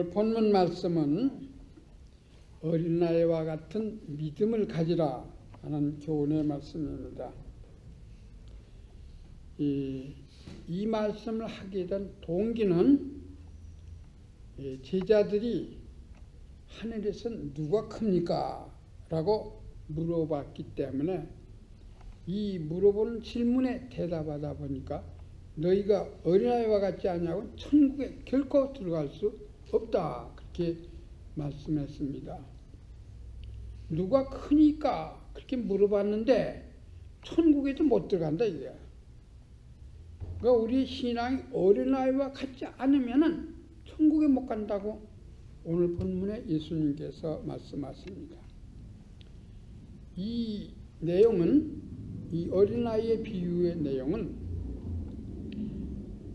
오늘 본문 말씀은 어린아이와 같은 믿음을 가지라 하는 교훈의 말씀입니다. 이 말씀을 하게 된 동기는 제자들이 하늘에선 누가 큽니까? 라고 물어봤기 때문에 이 물어보는 질문에 대답하다 보니까 너희가 어린아이와 같지 않냐고 천국에 결코 들어갈 수 없다. 그렇게 말씀했습니다. 누가 크니까 그렇게 물어봤는데 천국에도 못 들어간다 이거야. 그러니까 우리 신앙이 어린아이와 같지 않으면은 천국에 못 간다고 오늘 본문에 예수님께서 말씀하십니다. 이 내용은, 이 어린아이의 비유의 내용은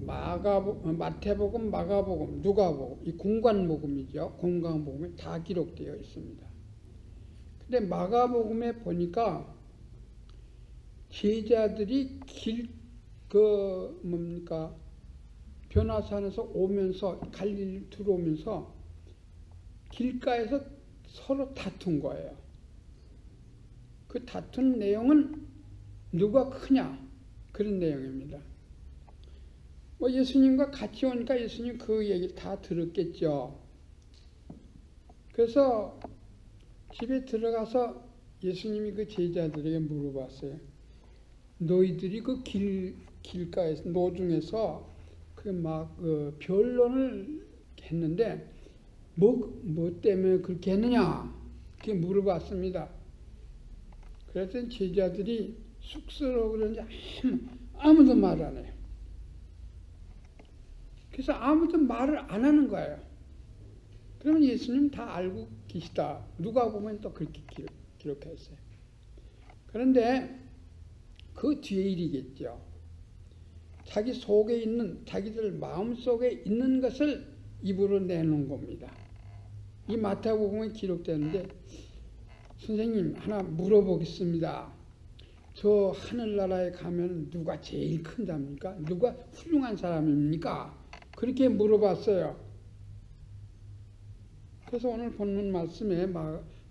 마태복음, 마가복음, 누가복음, 이 공관복음이죠. 공관복음에 다 기록되어 있습니다. 근데 마가복음에 보니까 제자들이 변화산에서 오면서 갈릴리 들어오면서 길가에서 서로 다툰 거예요. 그 다툰 내용은 누가 크냐 그런 내용입니다. 예수님과 같이 오니까 예수님 그 얘기를 다 들었겠죠. 그래서 집에 들어가서 예수님이 그 제자들에게 물어봤어요. 너희들이 그 길가에서 노중에서 변론을 했는데 뭐 때문에 그렇게 했느냐? 그렇게 물어봤습니다. 그래서 제자들이 쑥스러워 그런지 아무도 말 안 해요. 그래서 아무도 말을 안 하는 거예요. 그러면 예수님 다 알고 계시다. 누가 보면 또 그렇게 기록했어요. 그런데 그 뒤에 일이겠죠. 자기 속에 있는, 자기들 마음속에 있는 것을 입으로 내놓은 겁니다. 이 마태복음에 기록되는데 선생님 하나 물어보겠습니다. 저 하늘나라에 가면 누가 제일 큰 자입니까? 누가 훌륭한 사람입니까? 그렇게 물어봤어요. 그래서 오늘 본문 말씀에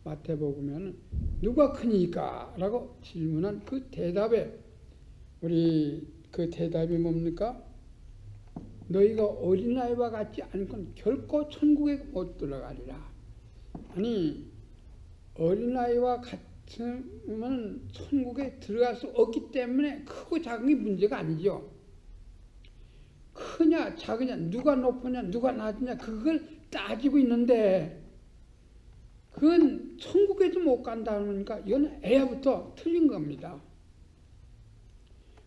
마태복음에는 누가 크니까? 라고 질문한 그 대답에 우리 그 대답이 뭡니까? 너희가 어린아이와 같지 않고는 결코 천국에 못 들어가리라. 아니 어린아이와 같으면 천국에 들어갈 수 없기 때문에 크고 작은 게 문제가 아니죠. 크냐 작으냐 누가 높으냐 누가 낮으냐 그걸 따지고 있는데 그건 천국에도 못 간다니까 이건 애야부터 틀린 겁니다.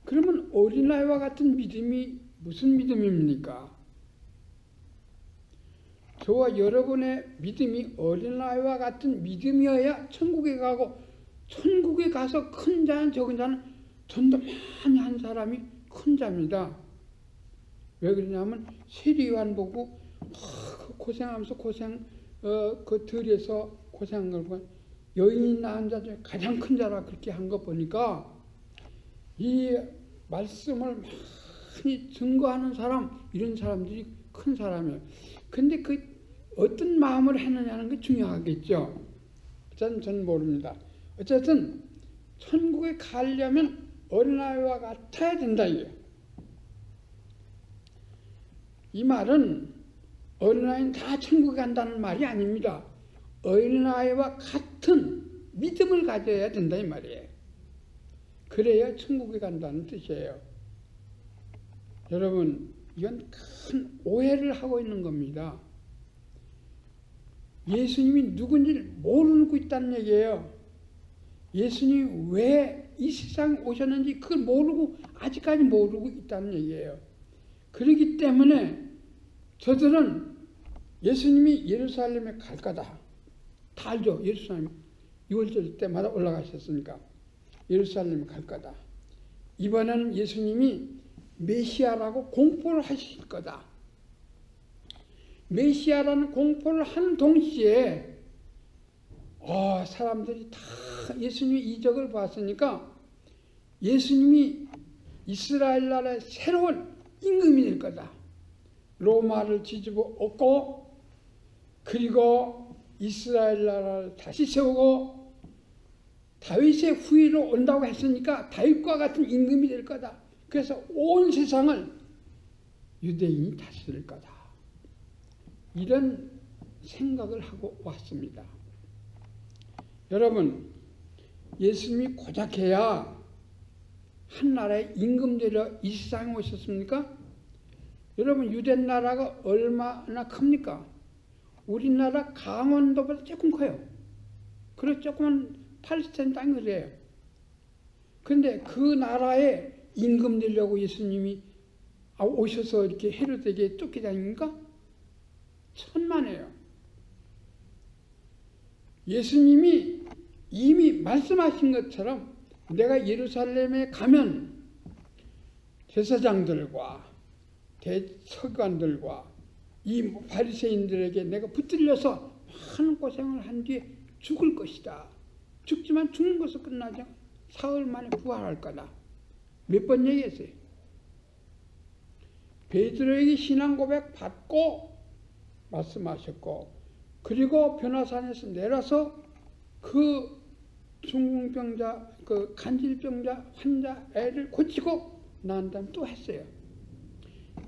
그러면 어린아이와 같은 믿음이 무슨 믿음입니까? 저와 여러분의 믿음이 어린아이와 같은 믿음이어야 천국에 가고 천국에 가서 큰 자는 적은 자는 전도 많이 한 사람이 큰 자입니다. 왜 그러냐면 세리요한 보고 고생하면서 그 들에서 고생한 걸 보고 여인이 낳은 자 중에 가장 큰 자라 그렇게 한 거 보니까 이 말씀을 많이 증거하는 사람 이런 사람들이 큰 사람이에요. 근데 그 어떤 마음을 했느냐는 게 중요하겠죠. 어쨌든 저는 모릅니다. 어쨌든 천국에 가려면 어린아이와 같아야 된다 이게. 이 말은 어린아이는 다 천국에 간다는 말이 아닙니다. 어린아이와 같은 믿음을 가져야 된다 이 말이에요. 그래야 천국에 간다는 뜻이에요. 여러분 이건 큰 오해를 하고 있는 겁니다. 예수님이 누군지를 모르고 있다는 얘기예요. 예수님이 왜 이 세상에 오셨는지 그걸 모르고 아직까지 모르고 있다는 얘기예요. 그렇기 때문에 저들은 예수님이 예루살렘에 갈 거다. 다 알죠. 예루살렘 6월절 때마다 올라가셨으니까 예루살렘에 갈 거다. 이번에는 예수님이 메시아라고 공포를 하실 거다. 메시아라는 공포를 하는 동시에 사람들이 다 예수님의 이적을 봤으니까 예수님이 이스라엘 나라의 새로운 임금이 될 거다. 로마를 뒤집어 엎고 그리고 이스라엘 나라를 다시 세우고 다윗의 후위로 온다고 했으니까 다윗과 같은 임금이 될 거다. 그래서 온 세상을 유대인이 다스릴 거다. 이런 생각을 하고 왔습니다. 여러분, 예수님이 고작 해야 한 나라의 임금 되려 이 세상에 오셨습니까? 여러분, 유대 나라가 얼마나 큽니까? 우리나라 강원도보다 조금 커요. 그래서 조금은 팔레스타인 땅이 그래요. 그런데 그 나라에 임금 되려고 예수님이 오셔서 이렇게 헤로데에게 쫓기다닙니까? 천만에요. 예수님이 이미 말씀하신 것처럼 내가 예루살렘에 가면 제사장들과 대서관들과 이 바리새인들에게 내가 붙들려서 많은 고생을 한 뒤에 죽을 것이다. 죽지만 죽는 것으로 끝나지 사흘 만에 부활할 거다. 몇 번 얘기했어요. 베드로에게 신앙 고백 받고 말씀하셨고, 그리고 변화산에서 내려서 그 중풍병자, 그 간질병자 환자 애를 고치고 난 다음 또 했어요.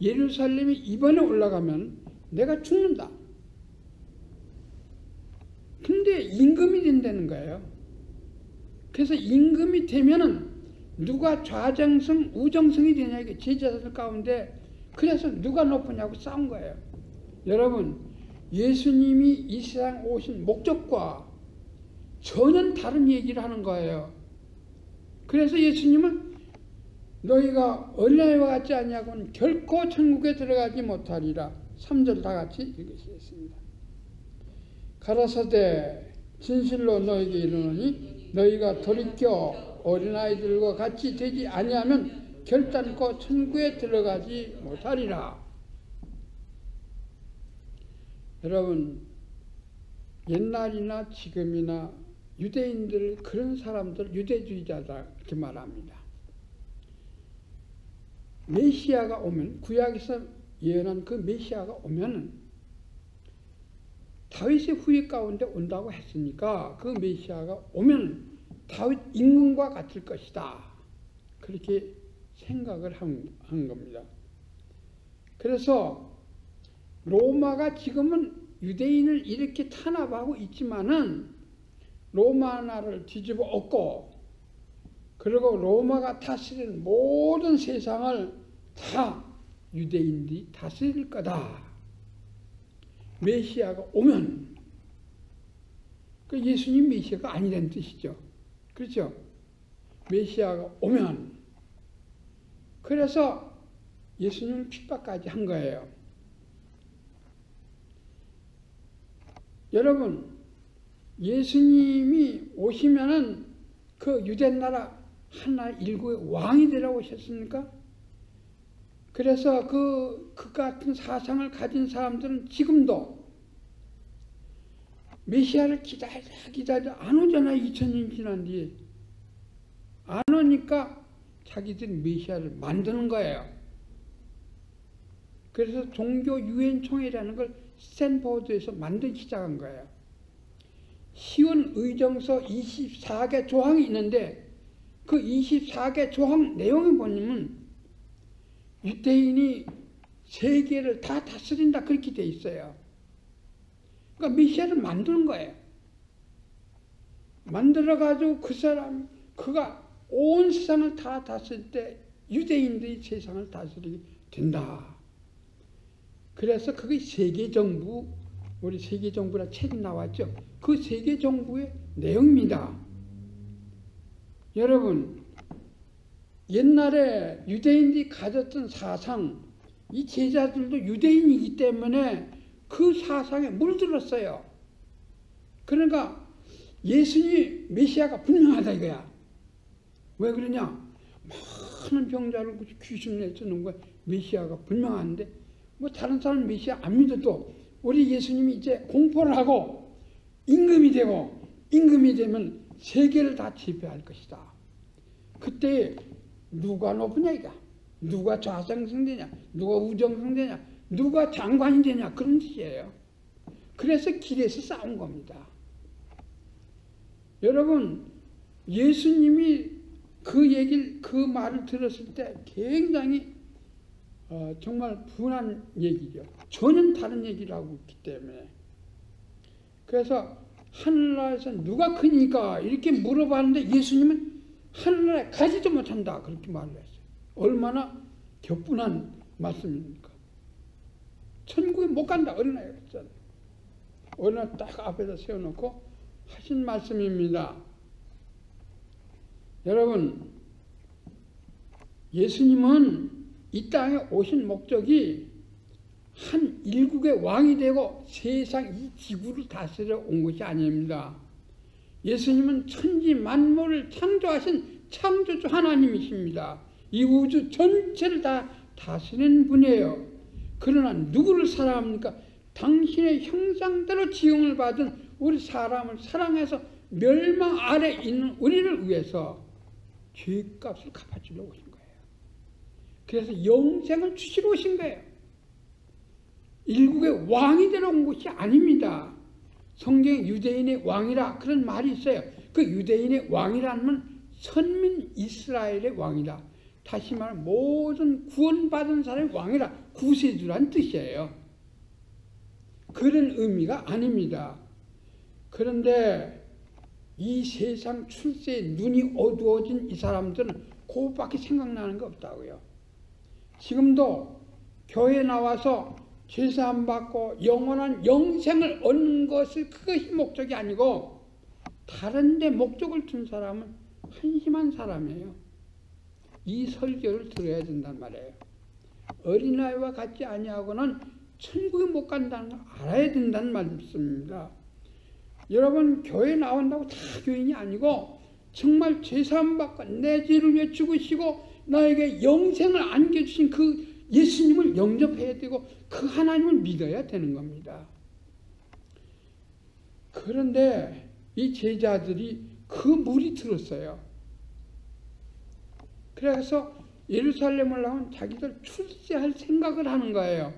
예루살렘이 이번에 올라가면 내가 죽는다. 근데 임금이 된다는 거예요. 그래서 임금이 되면은 누가 좌정성, 우정성이 되냐, 이게 제자들 가운데. 그래서 누가 높으냐고 싸운 거예요. 여러분, 예수님이 이 세상 오신 목적과 전혀 다른 얘기를 하는 거예요. 그래서 예수님은 너희가 어린아이와 같지 아니하고는 결코 천국에 들어가지 못하리라. 3절 다 같이 읽으시겠습니다. 가라사대 진실로 너희에게 이르노니 너희가 돌이켜 어린아이들과 같이 되지 아니하면 결단코 천국에 들어가지 못하리라. 여러분, 옛날이나 지금이나 유대인들, 그런 사람들 유대주의자다 이렇게 말합니다. 메시아가 오면, 구약에서 예언한 그 메시아가 오면은 다윗의 후예 가운데 온다고 했으니까 그 메시아가 오면 다윗 임금과 같을 것이다. 그렇게 생각을 한 겁니다. 그래서 로마가 지금은 유대인을 이렇게 탄압하고 있지만은 로마 나라를 뒤집어 엎고, 그리고 로마가 다스리는 모든 세상을 다 유대인들이 다스릴 거다. 메시아가 오면, 그 예수님 메시아가 아니라는 뜻이죠. 그렇죠? 메시아가 오면, 그래서 예수님을 핍박까지 한 거예요. 여러분, 예수님이 오시면은 그 유대 나라 하나 일국의 왕이 되러 오셨습니까? 그래서 그 같은 사상을 가진 사람들은 지금도 메시아를 기다려 안 오잖아요. 2000년 지난 뒤에. 안 오니까 자기들이 메시아를 만드는 거예요. 그래서 종교 유엔총회라는 걸 스탠포드에서 만들기 시작한 거예요. 시온 의정서 24개 조항이 있는데 그 24개 조항 내용을 보면 유대인이 세계를 다 다스린다 그렇게 돼 있어요. 그러니까 메시아를 만드는 거예요. 만들어가지고 그 사람, 그가 온 세상을 다 다스릴 때 유대인들이 세상을 다스리게 된다. 그래서 그게 세계정부, 우리 세계정부라 책이 나왔죠. 그 세계정부의 내용입니다. 여러분, 옛날에 유대인들이 가졌던 사상, 이 제자들도 유대인이기 때문에 그 사상에 물들었어요. 그러니까 예수님 메시아가 분명하다 이거야. 왜 그러냐? 많은 병자를 귀신 내쫓는 거야. 메시아가 분명한데 뭐 다른 사람 메시아 안 믿어도 우리 예수님이 이제 공포를 하고 임금이 되고, 임금이 되면 세계를 다 지배할 것이다. 그때 누가 높으냐 이거, 누가 좌상승 되냐, 누가 우정승 되냐, 누가 장관이 되냐, 그런 뜻이에요. 그래서 길에서 싸운 겁니다. 여러분, 예수님이 그 말을 들었을 때 굉장히 정말 분한 얘기죠. 전혀 다른 얘기를 하고 있기 때문에. 그래서 하늘나라에서 누가 크니까 이렇게 물어봤는데 예수님은 하늘나라에 가지도 못한다 그렇게 말을 했어요. 얼마나 격분한 말씀입니까? 천국에 못 간다 어린아이가 그랬잖아요. 어린아이 딱 앞에다 세워놓고 하신 말씀입니다. 여러분, 예수님은 이 땅에 오신 목적이 한 일국의 왕이 되고 세상 이 지구를 다스려 온 것이 아닙니다. 예수님은 천지 만물을 창조하신 창조주 하나님이십니다. 이 우주 전체를 다 다스리는 분이에요. 그러나 누구를 사랑합니까? 당신의 형상대로 지음을 받은 우리 사람을 사랑해서 멸망 아래 있는 우리를 위해서 죄값을 갚아주려 오신 거예요. 그래서 영생을 주시러 오신 거예요. 일국의 왕이 되러 온 것이 아닙니다. 성경에 유대인의 왕이라 그런 말이 있어요. 그 유대인의 왕이라는 선민 이스라엘의 왕이다. 다시 말하면 모든 구원받은 사람의 왕이라 구세주란 뜻이에요. 그런 의미가 아닙니다. 그런데 이 세상 출세에 눈이 어두워진 이 사람들은 그것밖에 생각나는 게 없다고요. 지금도 교회에 나와서 죄사함 받고 영원한 영생을 얻는 것이 그것이 목적이 아니고 다른 데 목적을 둔 사람은 한심한 사람이에요. 이 설교를 들어야 된단 말이에요. 어린아이와 같지 아니하고는 천국에 못 간다는 걸 알아야 된다는 말씀입니다. 여러분, 교회 나온다고 다 교인이 아니고 정말 죄사함 받고 내 죄를 위해 죽으시고 나에게 영생을 안겨주신 그 예수님을 영접해야 되고 그 하나님을 믿어야 되는 겁니다. 그런데 이 제자들이 그 물이 들었어요. 그래서 예루살렘을 나온 자기들 출세할 생각을 하는 거예요.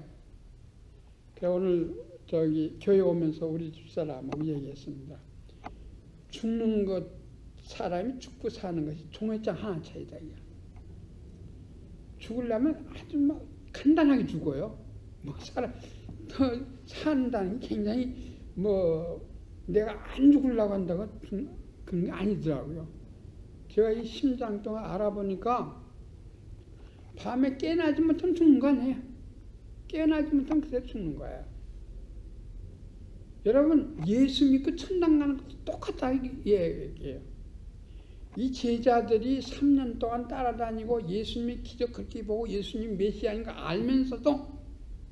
오늘 교회 오면서 우리 집사람하고 얘기했습니다. 죽는 것, 사람이 죽고 사는 것이 종회장 하나 차이다. 죽으려면 아주 막 간단하게 죽어요. 산다는 게 굉장히 내가 안 죽으려고 한다고 그런 게 아니더라고요. 제가 이 심장 동안 알아보니까 밤에 깨어나지 못하면 죽는 거 아니에요. 깨어나지 못하면 그대로 죽는 거예요. 여러분, 예수 믿고 천당 가는 것도 똑같다 얘기해요. 이 제자들이 3년 동안 따라다니고 예수님의 기적 그렇게 보고 예수님 메시아인가 알면서도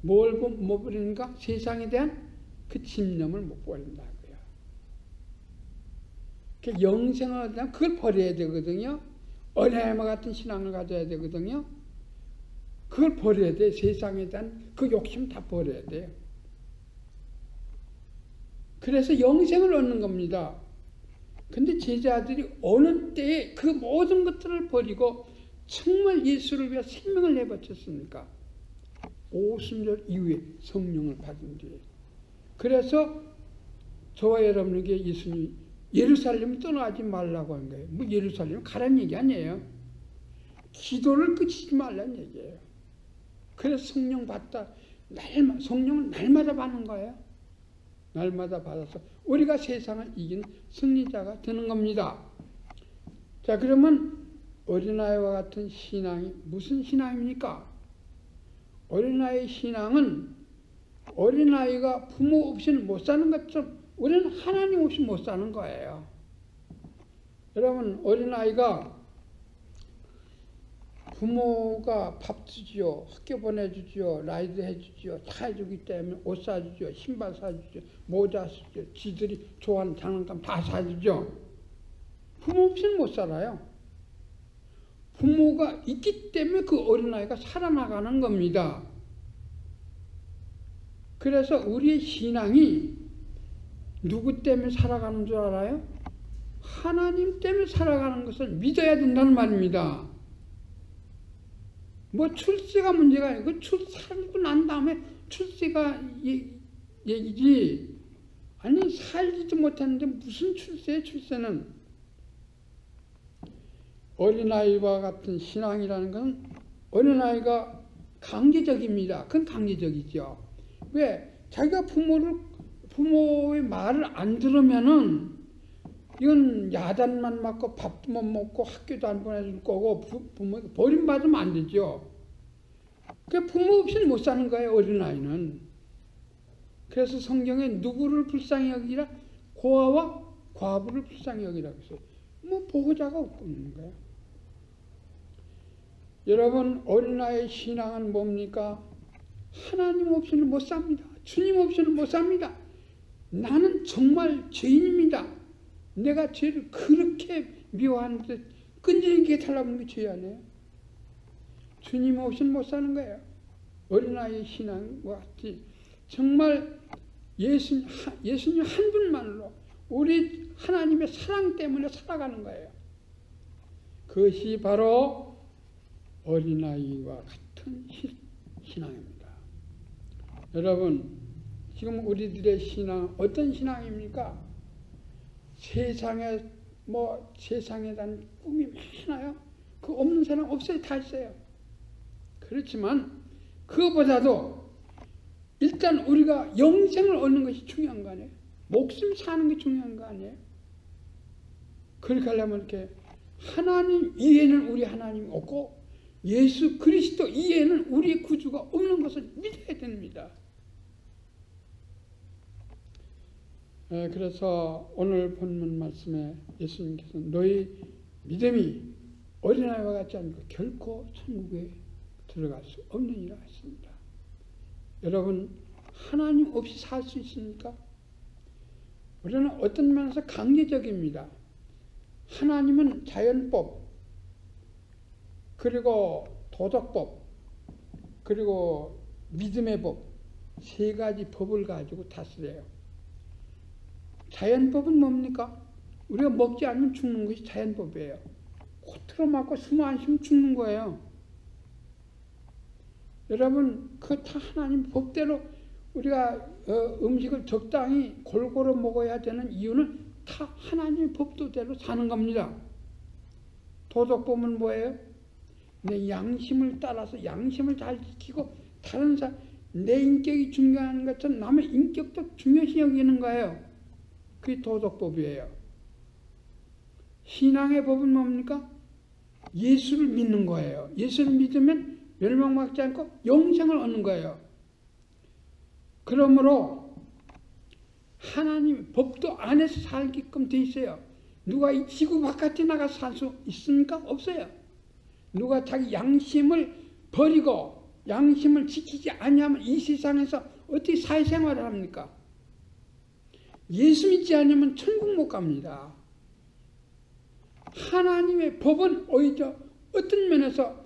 뭘 못 버리는가? 세상에 대한 그 집념을 못 버린다고요. 영생을 하려면 그걸 버려야 되거든요. 어린아이와 같은 신앙을 가져야 되거든요. 그걸 버려야 돼. 세상에 대한 그 욕심 다 버려야 돼요. 그래서 영생을 얻는 겁니다. 근데 제자들이 어느 때에 그 모든 것들을 버리고 정말 예수를 위해 생명을 내바쳤습니까? 오순절 이후에 성령을 받은 뒤에. 그래서 저와 여러분에게 예수님이 예루살렘 떠나지 말라고 한 거예요. 예루살렘 가라는 얘기 아니에요. 기도를 끝이지 말라는 얘기예요. 그래서 성령 받다. 성령은 날마다 받는 거예요. 날마다 받아서 우리가 세상을 이긴 승리자가 되는 겁니다. 자, 그러면 어린아이와 같은 신앙이 무슨 신앙입니까? 어린아이의 신앙은 어린아이가 부모 없이는 못 사는 것처럼 우리는 하나님 없이 못 사는 거예요. 여러분, 어린아이가 부모가 밥 주지요, 학교 보내주지요, 라이드 해주지요, 다 해주기 때문에 옷 사주지요, 신발 사주지요, 모자 사주지요, 지들이 좋아하는 장난감 다 사주죠. 부모 없이는 못 살아요. 부모가 있기 때문에 그 어린아이가 살아나가는 겁니다. 그래서 우리의 신앙이 누구 때문에 살아가는 줄 알아요? 하나님 때문에 살아가는 것을 믿어야 된다는 말입니다. 출세가 문제가 아니고 살고 난 다음에 출세가 얘기지. 아니 살지도 못하는데 무슨 출세에 출세는. 어린아이와 같은 신앙이라는 건 어린아이가 강제적입니다. 그건 강제적이죠. 왜? 자기가 부모의 말을 안 들으면은 이건 야단만 맞고 밥도 못 먹고 학교도 안 보내줄 거고 부모 버림받으면 안 되죠. 그 부모 없이는 못 사는 거예요, 어린아이는. 그래서 성경에 누구를 불쌍히 여기라? 고아와 과부를 불쌍히 여기라고 했어요. 뭐 보호자가 없고 있는 거예요. 여러분, 어린아이의 신앙은 뭡니까? 하나님 없이는 못 삽니다. 주님 없이는 못 삽니다. 나는 정말 죄인입니다. 내가 죄를 그렇게 미워하는데 끈질기게 달라붙는 게 죄 아니에요? 주님 없이는 못 사는 거예요. 어린아이의 신앙과 같이 정말 예수님 한 분만으로 우리 하나님의 사랑 때문에 살아가는 거예요. 그것이 바로 어린아이와 같은 신앙입니다. 여러분, 지금 우리들의 신앙 어떤 신앙입니까? 세상에 대한 꿈이 많아요. 그 없는 사람 없어요. 다 있어요. 그렇지만 그거보다도 일단 우리가 영생을 얻는 것이 중요한 거 아니에요? 목숨 사는 게 중요한 거 아니에요? 그렇게 하려면 이렇게 하나님 이외에는 우리 하나님이 없고 예수 그리스도 이외에는 우리의 구주가 없는 것을 믿어야 됩니다. 그래서 오늘 본문 말씀에 예수님께서 너희 믿음이 어린아이와 같지 않고 결코 천국에 들어갈 수 없느니라 했습니다. 여러분, 하나님 없이 살 수 있습니까? 우리는 어떤 면에서 강제적입니다. 하나님은 자연법, 그리고 도덕법, 그리고 믿음의 법, 세 가지 법을 가지고 다스려요. 자연법은 뭡니까? 우리가 먹지 않으면 죽는 것이 자연법이에요. 코트로 맞고 숨 안 쉬면 죽는 거예요. 여러분, 그거 다 하나님 법대로 우리가 음식을 적당히 골고루 먹어야 되는 이유는 다 하나님의 법도대로 사는 겁니다. 도덕법은 뭐예요? 내 양심을 따라서 양심을 잘 지키고 다른 사람, 내 인격이 중요한 것처럼 남의 인격도 중요시 여기는 거예요. 그게 도덕법이에요. 신앙의 법은 뭡니까? 예수를 믿는 거예요. 예수를 믿으면 멸망받지 않고 영생을 얻는 거예요. 그러므로 하나님 법도 안에서 살게끔 돼 있어요. 누가 이 지구 바깥에 나가서 살 수 있습니까? 없어요. 누가 자기 양심을 버리고 양심을 지키지 않으면 이 세상에서 어떻게 사회생활을 합니까? 예수 믿지 않으면 천국 못 갑니다. 하나님의 법은 오히려 어떤 면에서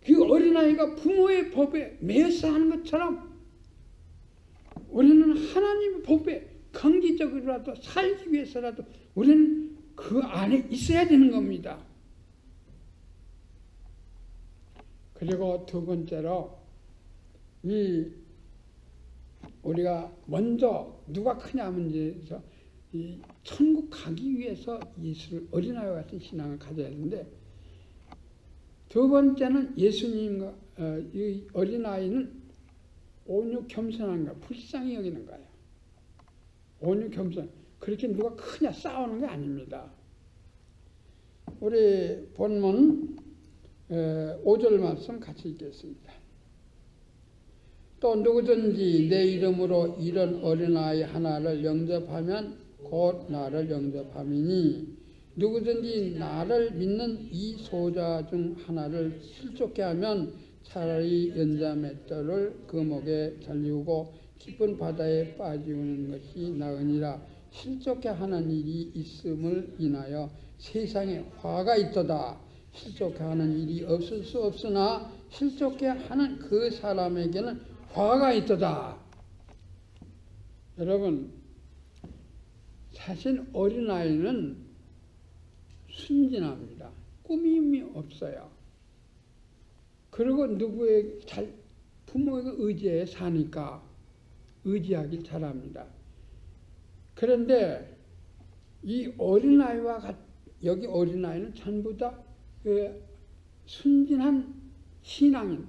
그 어린아이가 부모의 법에 매여서 하는 것처럼 우리는 하나님의 법에 강제적으로라도 살기 위해서라도 우리는 그 안에 있어야 되는 겁니다. 그리고 두 번째로 우리가 먼저 누가 크냐 문제에서 이 천국 가기 위해서 예수를 어린아이와 같은 신앙을 가져야 하는데, 두 번째는 예수님과 이 어린아이는 온유 겸손한 거야. 불쌍히 여기는 거예요. 온유 겸손. 그렇게 누가 크냐 싸우는 게 아닙니다. 우리 본문 5절 말씀 같이 읽겠습니다. 또 누구든지 내 이름으로 이런 어린아이 하나를 영접하면 곧 나를 영접함이니 누구든지 나를 믿는 이 소자 중 하나를 실족케 하면 차라리 연자 맷돌을 그 목에 잘리우고 깊은 바다에 빠지우는 것이 나으니라. 실족케 하는 일이 있음을 인하여 세상에 화가 있도다. 실족케 하는 일이 없을 수 없으나 실족케 하는 그 사람에게는 화가 있도다. 여러분, 사실 어린아이는 순진합니다. 꾸밈이 없어요. 그리고 부모의 의지에 사니까 의지하길 잘합니다. 그런데 이 어린아이와 여기 어린아이는 전부 다 순진한 신앙인,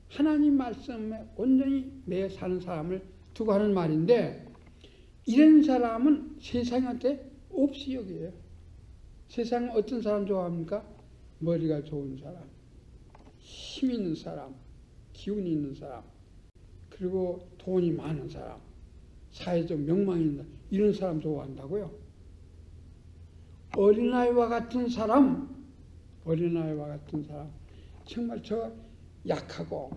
하나님 말씀에 온전히 매여 사는 사람을 두고 하는 말인데, 이런 사람은 세상한테 없이 여겨요. 세상은 어떤 사람 좋아합니까? 머리가 좋은 사람, 힘 있는 사람, 기운이 있는 사람, 그리고 돈이 많은 사람, 사회적 명망이 있는 사람, 이런 사람 좋아한다고요. 어린아이와 같은 사람, 정말 저 약하고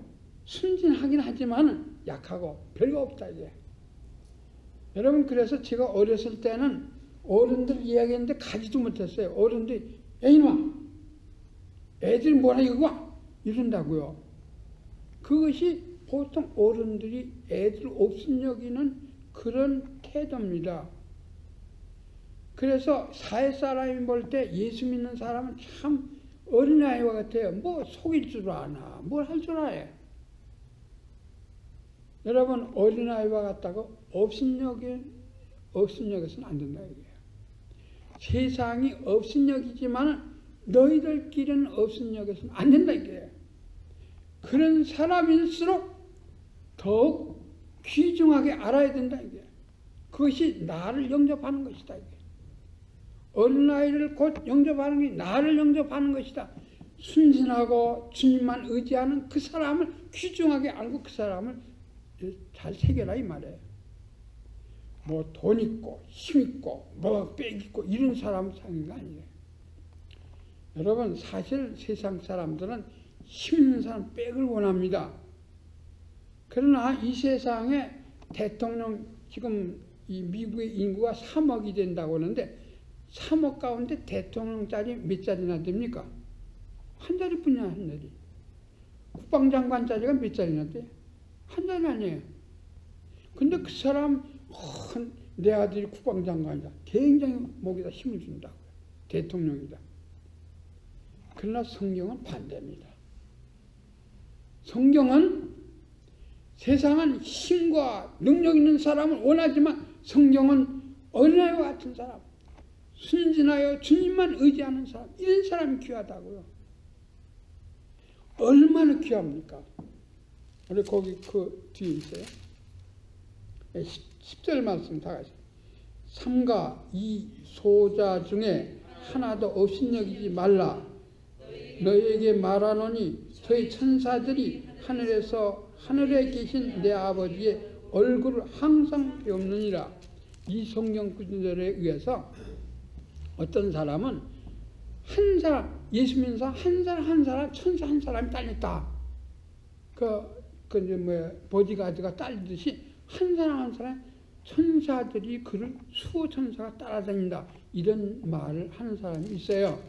순진하긴 하지만 약하고 별거 없다 이게. 여러분, 그래서 제가 어렸을 때는 어른들 이야기했는데 가지도 못했어요. 어른들이 야 이놈아, 애들이 뭐라 이거 이런다고요. 그것이 보통 어른들이 애들 없인 여기는 그런 태도입니다. 그래서 사회 사람이 볼 때 예수 믿는 사람은 참 어린아이와 같아요. 뭐 속일 줄 아나, 뭘 할 줄 알아요. 여러분, 어린아이와 같다고 업신여겨서는 안 된다 이거예요. 세상이 업신여기지만 너희들끼리는 업신여겨서는 안 된다 이거예요. 그런 사람일수록 더욱 귀중하게 알아야 된다 이거예요. 그것이 나를 영접하는 것이다 이거예요. 어린아이를 곧 영접하는 게 나를 영접하는 것이다. 순진하고 주님만 의지하는 그 사람을 귀중하게 알고 그 사람을 잘 새겨라 이 말이에요. 뭐 돈 있고 힘 있고 뭐 빽 있고 이런 사람 상인 거 아니에요. 여러분, 사실 세상 사람들은 힘 있는 사람 빽을 원합니다. 그러나 이 세상에 대통령, 지금 이 미국의 인구가 3억이 된다고 하는데 3억 가운데 대통령 자리 몇 자리나 됩니까? 한 자리뿐이야, 한 자리. 국방장관 자리가 몇 자리나 돼? 한 자리 아니에요. 근데 그 사람, 내 아들이 국방장관이다. 굉장히 목에다 힘을 준다고요. 대통령이다. 그러나 성경은 반대입니다. 성경은 세상은 힘과 능력 있는 사람을 원하지만 성경은 어린아이와 같은 사람, 순진하여 주님만 의지하는 사람, 이런 사람이 귀하다고요. 얼마나 귀합니까? 우리 거기 그 뒤에 있어요. 10절 말씀 다 같이. 삼가 이 소자 중에 하나도 업신여기지 말라. 너희에게 말하노니 저희 천사들이 하늘에 계신 내 아버지의 얼굴을 항상 배우느니라. 이 성경 구절에 의해서 어떤 사람은 한 사람, 예수 믿는 사람 한 사람, 천사 한 사람이 딸렸다. 보디가드가 딸리듯이 한 사람 천사들이 그를 수호 천사가 따라다닌다. 이런 말을 하는 사람이 있어요.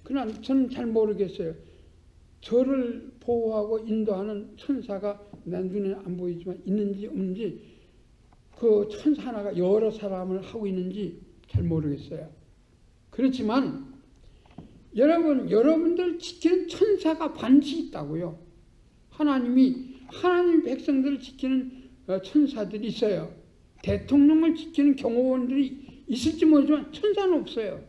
그러나 저는 잘 모르겠어요. 저를 보호하고 인도하는 천사가 내 눈에 안 보이지만 있는지 없는지, 그 천사 하나가 여러 사람을 하고 있는지 잘 모르겠어요. 그렇지만 여러분들 지키는 천사가 반드시 있다고요. 하나님 백성들을 지키는 천사들이 있어요. 대통령을 지키는 경호원들이 있을지 모르지만 천사는 없어요.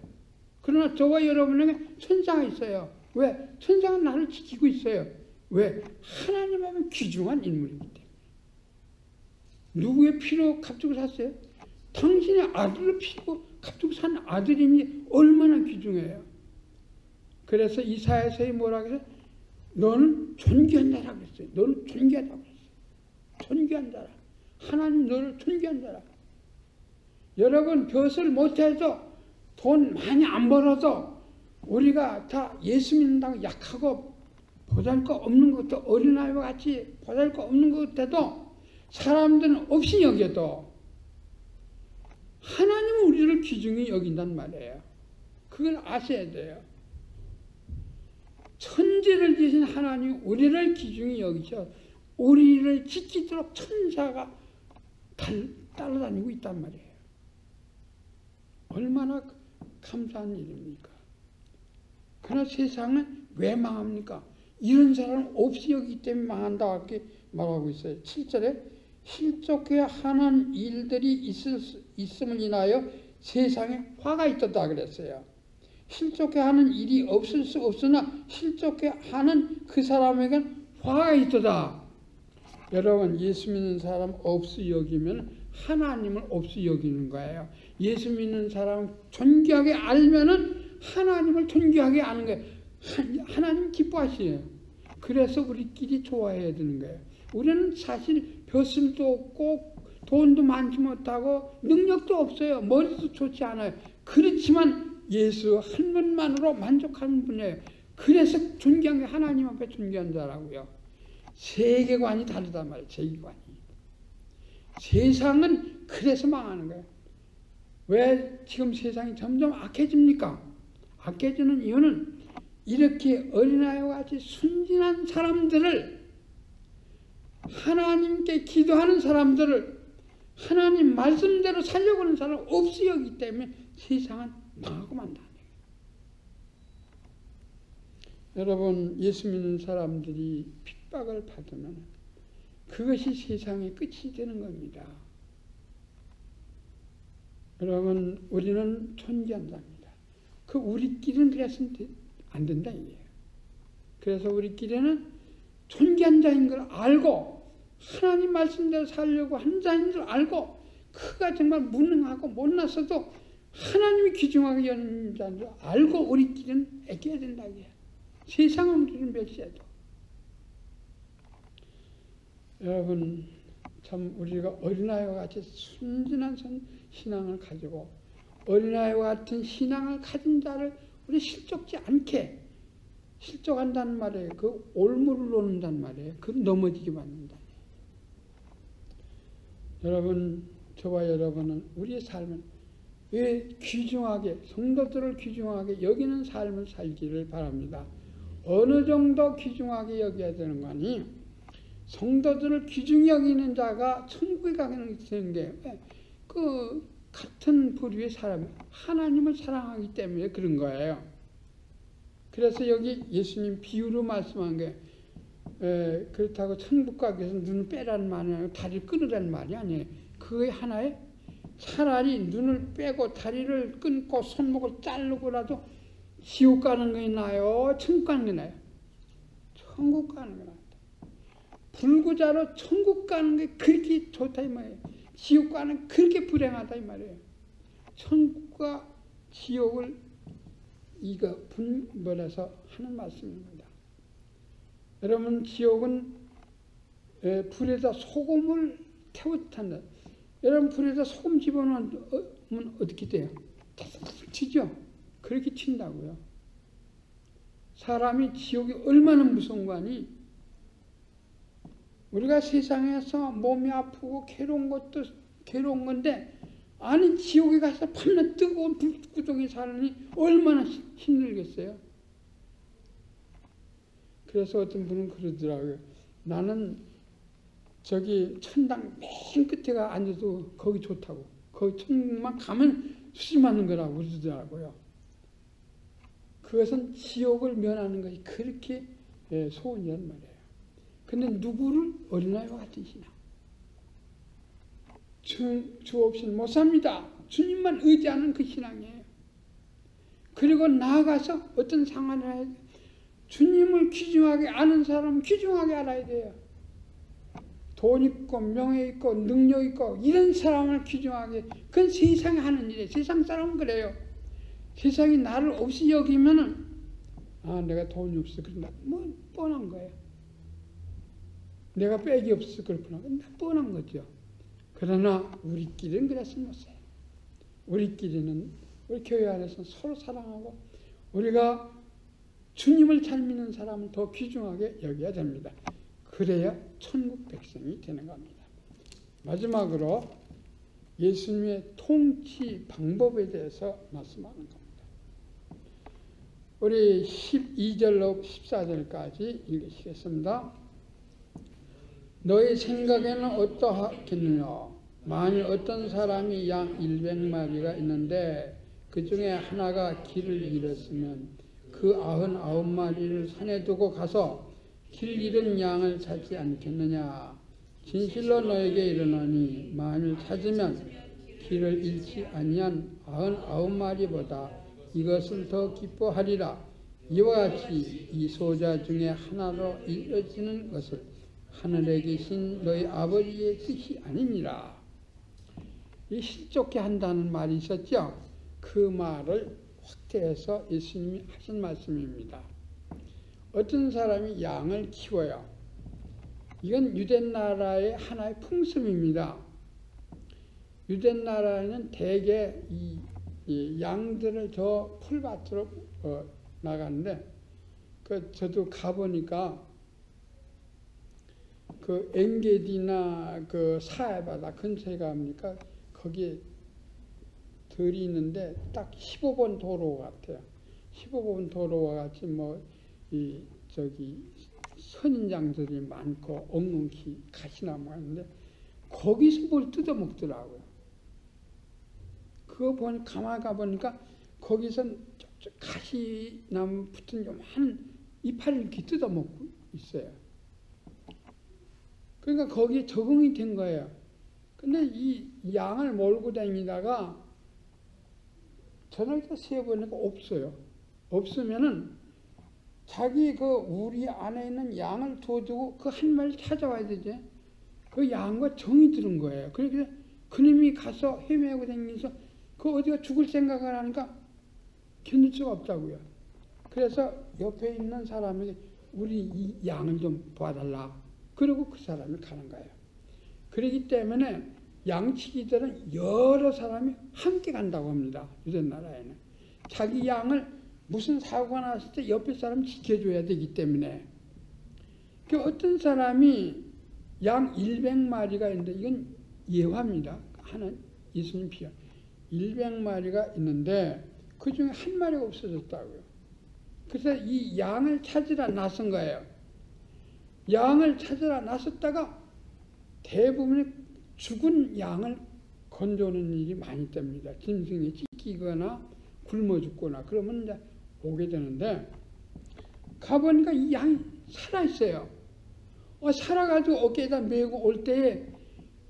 그러나 저와 여러분에게 천사가 있어요. 왜? 천사가 나를 지키고 있어요. 왜? 하나님 하면 귀중한 인물이기 때문에. 누구의 피로 값주고 샀어요? 당신의 아들을 피고 값주고 산 아들이니 얼마나 귀중해요. 그래서 이사야서에 뭐라고 해서 너는 존귀한 자라고 했어요. 너는 존귀하다고 했어요. 존귀한 자라. 하나님 너를 존귀한 자라. 여러분, 벼슬 못해서 돈 많이 안 벌어서 우리가 다 예수 믿는다고 약하고 보잘것없는 것도, 어린아이와 같이 보잘것없는 것 같아도 사람들은 없이 여겨도 하나님은 우리를 귀중히 여긴단 말이에요. 그걸 아셔야 돼요. 천지를 지신 하나님 우리를 귀중히 여기셔 우리를 지키도록 천사가 따라다니고 있단 말이에요. 얼마나 감사한 일입니까? 그러나 세상은 왜 망합니까? 이런 사람은 없이 여기기 때문에 망한다 이렇게 말하고 있어요. 7절에 실족해야 하는 일들이 있음을 인하여 세상에 화가 있었다 그랬어요. 실족해 하는 일이 없을 수 없으나 실족해 하는 그 사람에게는 화가 있었다. 여러분, 예수 믿는 사람 없이 여기면 하나님을 없이 여기는 거예요. 예수 믿는 사람 존귀하게 알면은 하나님을 존귀하게 아는 거예요. 하나님 기뻐하시요. 그래서 우리끼리 좋아해야 되는 거예요. 우리는 사실 벼슬도 없고 돈도 많지 못하고 능력도 없어요. 머리도 좋지 않아요. 그렇지만 예수 한 분만으로 만족하는 분이에요. 그래서 존귀한 게 하나님 앞에 존귀한 자라고요. 세계관이 다르단 말이에요. 세계관이. 세상은 그래서 망하는 거예요. 왜 지금 세상이 점점 악해집니까? 악해지는 이유는 이렇게 어린아이와 같이 순진한 사람들을, 하나님께 기도하는 사람들을 하나님 말씀대로 살려고 하는 사람을 없이 여기기 때문에 세상은 망하고 만다. 여러분, 예수 믿는 사람들이 핍박을 받으면 그것이 세상의 끝이 되는 겁니다. 여러분, 우리는 존귀한 자입니다. 그 우리끼리는 그래서는 안 된다 이게요. 그래서 우리끼리는 존귀한 자인 걸 알고 하나님 말씀대로 살려고 한 자인 줄 알고 그가 정말 무능하고 못났어도 하나님이 귀중하게 여는 자인 줄 알고 우리끼리는 애껴야 된다 이게요. 세상은 우리는 멸시해도. 여러분, 참 우리가 어린아이와 같이 순진한 신앙을 가지고 어린아이와 같은 신앙을 가진 자를 우리 실족지 않게, 실족한다는 말이에요. 그 올무를 놓는다는 말이에요. 그 넘어지게 만든다. 여러분, 저와 여러분은 우리의 삶을 왜 귀중하게, 성도들을 귀중하게 여기는 삶을 살기를 바랍니다. 어느 정도 귀중하게 여겨야 되는 거니? 성도들을 귀중히 여기는 자가 천국에 가는 게 그 같은 부류의 사람, 하나님을 사랑하기 때문에 그런 거예요. 그래서 여기 예수님 비유로 말씀한 게 그렇다고 천국 가기 위해서 눈을 빼라는 말이 아니고 다리를 끊으라는 말이 아니에요. 그게 하나의, 차라리 눈을 빼고 다리를 끊고 손목을 자르고라도 지옥 가는 게 나아요? 천국 가는 게 나아요? 천국 가는 게 나아요. 불구자로 천국 가는 게 그렇게 좋다 이 말이에요. 지옥 가는 그렇게 불행하다 이 말이에요. 천국과 지옥을 이거 분별해서 하는 말씀입니다. 여러분, 지옥은 불에다 소금을 태웠단다. 여러분, 불에다 소금 집어넣으면 어떻게 돼요? 타삭타삭 튀죠? 그렇게 튄다고요. 사람이 지옥이 얼마나 무서운 거 아니? 우리가 세상에서 몸이 아프고 괴로운 것도 괴로운 건데, 아니 지옥에 가서 밤낮 뜨거운 불구덩이 사느니 얼마나 힘들겠어요. 그래서 어떤 분은 그러더라고요. 나는 저기 천당 맨 끝에 가 앉아도 거기 좋다고. 거기 천국만 가면 수시 맞는 거라고 그러더라고요. 그것은 지옥을 면하는 것이 그렇게 소원이란 말이에요. 근데 누구를? 어린아이와 같은 신앙. 주 없이는 못 삽니다. 주님만 의지하는 그 신앙이에요. 그리고 나아가서 어떤 상황을 해야 돼요. 주님을 귀중하게 아는 사람은 귀중하게 알아야 돼요. 돈 있고 명예 있고 능력 있고 이런 사람을 귀중하게, 그건 세상에 하는 일이에요. 세상 사람은 그래요. 세상이 나를 없이 여기면은 내가 돈이 없어 그런다. 뭐 뻔한 거예요. 내가 빽이 없어 그렇구나. 뻔한 거죠. 그러나 우리끼리는 그래서 못해요. 우리끼리는 우리 교회 안에서 서로 사랑하고 우리가 주님을 잘 믿는 사람은 더 귀중하게 여겨야 됩니다. 그래야 천국 백성이 되는 겁니다. 마지막으로 예수님의 통치 방법에 대해서 말씀하는 겁니다. 우리 12절로 14절까지 읽으시겠습니다. 너희 생각에는 어떠하겠느냐? 만일 어떤 사람이 양 100마리가 있는데 그 중에 하나가 길을 잃었으면 그 99마리를 산에 두고 가서 길 잃은 양을 찾지 않겠느냐? 진실로 너에게 이르노니 만일 찾으면 길을 잃지 아니한 99마리보다 이것을 더 기뻐하리라. 이와 같이 이 소자 중에 하나로 이어지는 것은 하늘에 계신 너희 아버지의 뜻이 아니니라. 이 실족해 한다는 말이 있었죠. 그 말을 확대해서 예수님이 하신 말씀입니다. 어떤 사람이 양을 키워요. 이건 유대나라의 하나의 풍습입니다. 유대나라에는 대개 이 양들을 저 풀밭으로 나가는데, 저도 가보니까 그 엥게디나 그 사해바다 근처에 가보니까 거기에 들이 있는데 딱 15번 도로 같아요. 15번 도로와 같이 선인장들이 많고 엉겅퀴 가시나무가 있는데 거기서 뭘 뜯어먹더라고요. 그거 가만히 가보니까 거기서 가시나무 붙은 요만한 이파리를 이렇게 뜯어먹고 있어요. 그러니까 거기에 적응이 된 거예요. 근데 이 양을 몰고 다니다가 저녁에 세어보니까 없어요. 없으면은 자기 그 우리 안에 있는 양을 둬두고 그 한 마리 찾아와야 되지. 그 양과 정이 들은 거예요. 그래서 그놈이 가서 헤매고 다니면서 그 어디가 죽을 생각을 하니까 견딜 수가 없다고요. 그래서 옆에 있는 사람에게 우리 이 양을 좀 봐달라. 그러고 그 사람이 가는 거예요. 그렇기 때문에 양치기들은 여러 사람이 함께 간다고 합니다. 유대나라에는. 자기 양을 무슨 사고가 났을 때 옆에 사람 지켜줘야 되기 때문에. 어떤 사람이 양 100마리가 있는데 이건 예화입니다. 하나 예수님 비유. 100마리가 있는데 그 중에 한 마리가 없어졌다고요. 그래서 이 양을 찾으러 나선 거예요. 양을 찾으러 나섰다가 대부분의 죽은 양을 건져오는 일이 많이 됩니다. 짐승에 찢기거나 굶어 죽거나 그러면 이제 오게 되는데 가보니까 이 양이 살아있어요. 살아가지고 어깨에다 메고 올 때에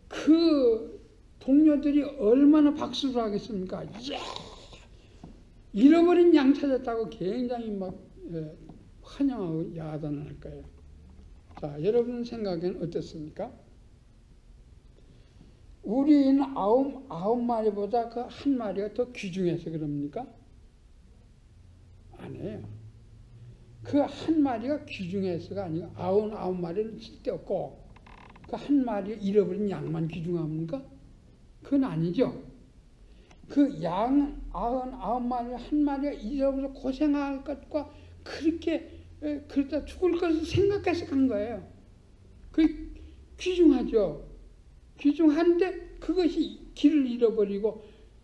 그 동료들이 얼마나 박수를 하겠습니까? 이야! 잃어버린 양 찾았다고 굉장히 환영하고 야단을 할 거예요. 자, 여러분 생각에는 어떻습니까? 우리는 아홉 마리보다 그 한 마리가 더 귀중해서 그럽니까? 아니에요. 그 한 마리가 귀중해서가 아니고 99마리는 쓸데없고 그 한 마리 잃어버린 양만 귀중합니까? 그건 아니죠. 그 양 99마리 한 마리가 잃어버려서 고생할 것과 그렇게 그러다 죽을 것을 생각해서 간 거예요. 그 귀중하죠. 귀중한데 그것이 길을 잃어버리고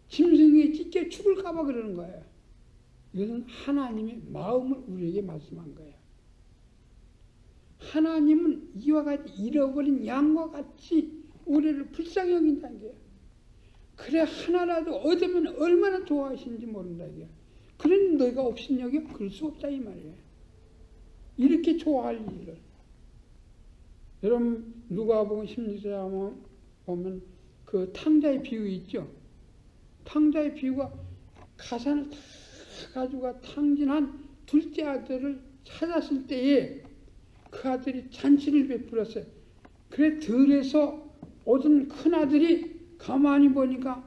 짐승에 찢겨 죽을까 봐 그러는 거예요. 이것은 하나님의 마음을 우리에게 말씀한 거예요. 하나님은 이와 같이 잃어버린 양과 같이 우리를 불쌍히 여긴다는 거예요. 그래 하나라도 얻으면 얼마나 좋아하시는지 모른다 이게. 그런 너희가 없인 여기 그럴 수 없다 이 말이에요. 이렇게 좋아할 일을. 여러분 누가복음 16장에 보면 그 탕자의 비유 있죠. 탕자의 비유가 가산을 다 가지고 탕진한 둘째 아들을 찾았을 때에 그 아들이 잔치를 베풀었어요. 그래 들에서 얻은 큰 아들이 가만히 보니까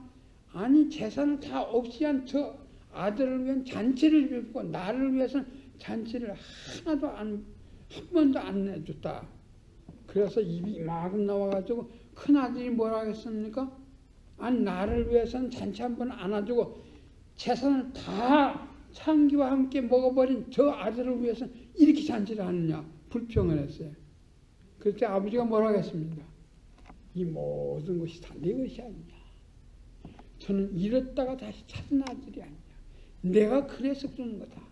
아니 재산을 다 없이 한 저 아들을 위한 잔치를 베풀고 나를 위해서는 잔치를 하나도 한 번도 안 해줬다. 그래서 입이 이만큼 나와가지고 큰 아들이 뭐라 하겠습니까? 아니 나를 위해서는 잔치 한 번 안 해주고 재산을 다 창기와 함께 먹어버린 저 아들을 위해서는 이렇게 잔치를 하느냐 불평을 했어요. 그때 아버지가 뭐라 하겠습니까? 이 모든 것이 다 내 것이 아니냐. 저는 잃었다가 다시 찾은 아들이 아니냐. 내가 그래서 그러는 거다.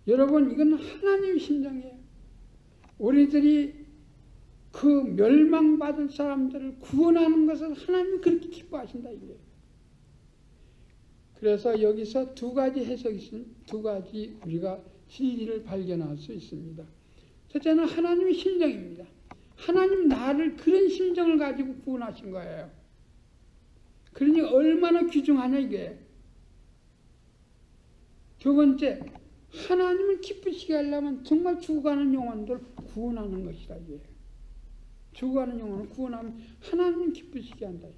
여러분 이건 하나님의 심정이에요. 우리들이 그 멸망받을 사람들을 구원하는 것을 하나님이 그렇게 기뻐하신다 이거예요. 그래서 여기서 두 가지 해석이 있습니다. 두 가지 우리가 진리를 발견할 수 있습니다. 첫째는 하나님의 심정입니다. 하나님 나를 그런 심정을 가지고 구원하신 거예요. 그러니 얼마나 귀중하냐 이게. 두 번째, 하나님을 기쁘시게 하려면 정말 죽어가는 영혼들 구원하는 것이다 이게. 죽어가는 영혼을 구원하면 하나님 기쁘시게 한다 이게.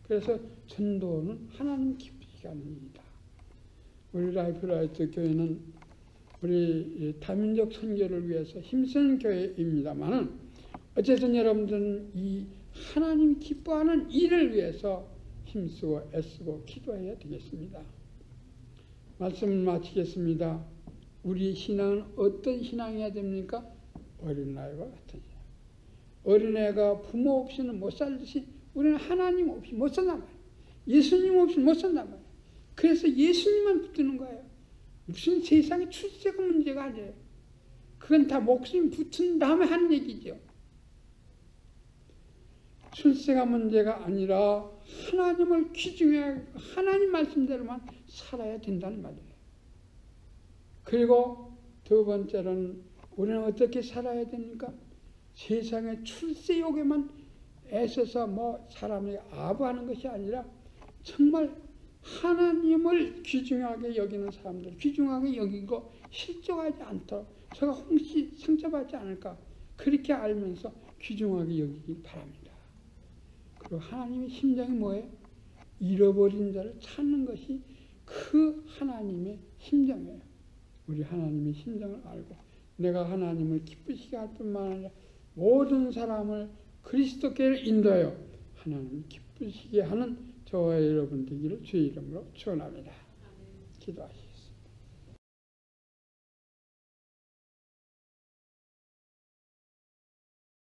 그래서 전도는 하나님 기쁘시게 하는 일이다. 우리 라이프라이트 교회는 우리 다민족 선교를 위해서 힘쓰는 교회입니다만은 어쨌든 여러분들은 이 하나님 기뻐하는 일을 위해서 힘쓰고 애쓰고 기도해야 되겠습니다. 말씀을 마치겠습니다. 우리 신앙은 어떤 신앙이어야 됩니까? 어린아이와 같은 신앙. 어린애가 부모 없이는 못 살듯이 우리는 하나님 없이 못 산단 말이에요. 예수님 없이 못 산단 말이에요. 그래서 예수님만 붙드는 거예요. 무슨 세상에 출세가 문제가 아니에요. 그건 다 목숨이 붙은 다음에 하는 얘기죠. 출세가 문제가 아니라 하나님을 귀중해 하나님 말씀대로만 살아야 된다는 말이에요. 그리고 두 번째로는 우리는 어떻게 살아야 됩니까? 세상의 출세욕에만 애써서 뭐 사람이 아부하는 것이 아니라 정말 하나님을 귀중하게 여기는 사람들, 귀중하게 여기고 실족하지 않도록 제가 혹시 상처받지 않을까 그렇게 알면서 귀중하게 여기기 바랍니다. 그리고 하나님의 심정이 뭐예요? 잃어버린 자를 찾는 것이 그 하나님의 심정이에요. 우리 하나님의 심정을 알고 내가 하나님을 기쁘시게 할 뿐만 아니라 모든 사람을 그리스도께를 인도하여 하나님을 기쁘시게 하는 저와 여러분 되기를 주의 이름으로 축원합니다. 기도하시죠.